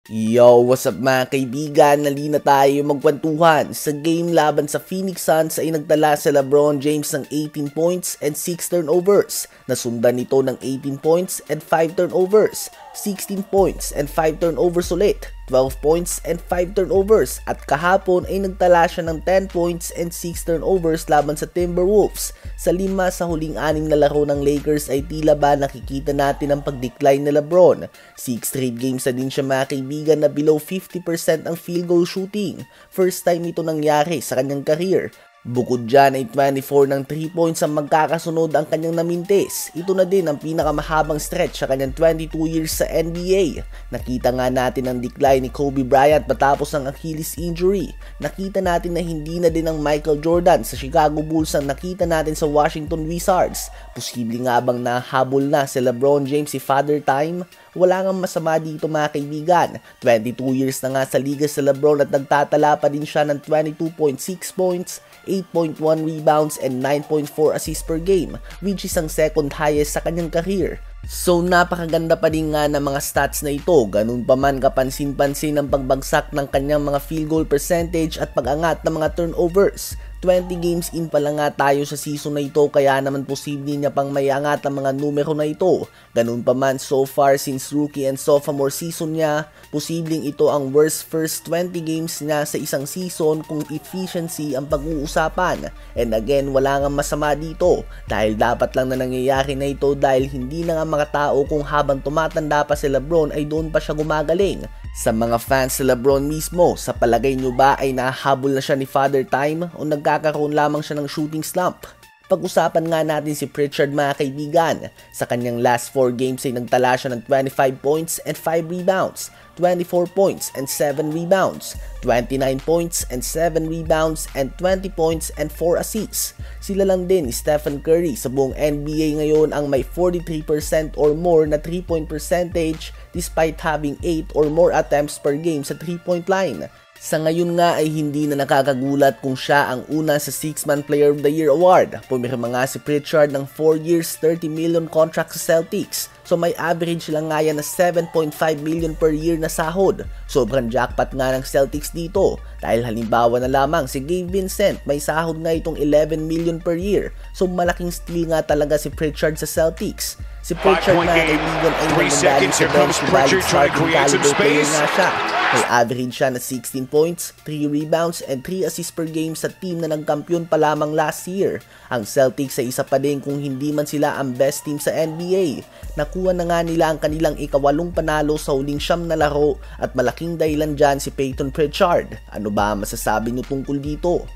Yo, what's up mga kaibigan? Nalina tayo magkwentuhan. Sa game laban sa Phoenix Suns ay nagtala si LeBron James ng 18 points and 6 turnovers. Nasundan nito ng 18 points and 5 turnovers, 16 points and 5 turnovers ulit, 12 points and 5 turnovers. At kahapon ay nagtala siya ng 10 points and 6 turnovers laban sa Timberwolves. Sa 5 sa huling 6 na laro ng Lakers ay tila ba nakikita natin ang pag-decline ni LeBron. 6 straight games na din siya mga kaibigan na below 50% ang field goal shooting. First time ito nangyari sa kanyang career. Bukod dyan ay 24 ng 3 points ang magkakasunod ang kanyang namintis. Ito na din ang pinakamahabang stretch sa kanyang 22 years sa NBA. Nakita nga natin ang decline ni Kobe Bryant matapos ang Achilles injury. Nakita natin na hindi na din ang Michael Jordan sa Chicago Bulls ang nakita natin sa Washington Wizards. Posible nga bang nahabol na si LeBron James si Father Time? Wala nga masama dito mga kaibigan. 22 years na nga sa liga si LeBron at nagtatala pa din siya ng 22.6 points, 8.1 rebounds and 9.4 assists per game, which is ang second highest sa kanyang career. So napakaganda pa din nga ng mga stats na ito, ganun pa man kapansin-pansin ang pagbagsak ng kanyang mga field goal percentage at pag-angat ng mga turnovers. 20 games in pa lang nga tayo sa season na ito kaya naman posible niya pang maiangat ang mga numero na ito. Ganun pa man so far since rookie and sophomore season niya, posibleng ito ang worst first 20 games niya sa isang season kung efficiency ang pag-uusapan. And again, wala nga masama dito dahil dapat lang na nangyayari na ito dahil hindi na nga mga tao kung habang tumatanda pa si LeBron ay doon pa siya gumagaling. Sa mga fans si LeBron mismo, sa palagay nyo ba ay nahabol na siya ni Father Time o nagkakaroon lamang siya ng shooting slump? Pag-usapan nga natin si Pritchard mga kaibigan. Sa kanyang last 4 games ay nagtala siya ng 25 points and 5 rebounds, 24 points and 7 rebounds, 29 points and 7 rebounds, and 20 points and 4 assists. Sila lang din ni Stephen Curry sa buong NBA ngayon ang may 43% or more na 3-point percentage despite having 8 or more attempts per game sa 3-point line. Sa ngayon nga ay hindi na nakakagulat kung siya ang una sa 6-man Player of the Year award. Pumirma nga si Pritchard ng 4 years, 30 million contract sa Celtics. So may average lang nga yan na 7.5 million per year na sahod. Sobrang jackpot nga ng Celtics dito. Dahil halimbawa na lamang si Gabe Vincent may sahod nga itong 11 million per year. So malaking steal nga talaga si Pritchard sa Celtics. Si Pritchard na kaibigan ay nanggagaling sa bench dahil starting caliber player nga siya. May average siya na 16 points, 3 rebounds, and 3 assists per game sa team na nagkampiyon pa lamang last year. Ang Celtics ay isa pa din kung hindi man sila ang best team sa NBA. Nakuha na nga nila ang kanilang ika-8 panalo sa huling 9 na laro at malaking dahilan dyan si Payton Pritchard. Ano ba masasabi nyo tungkol dito?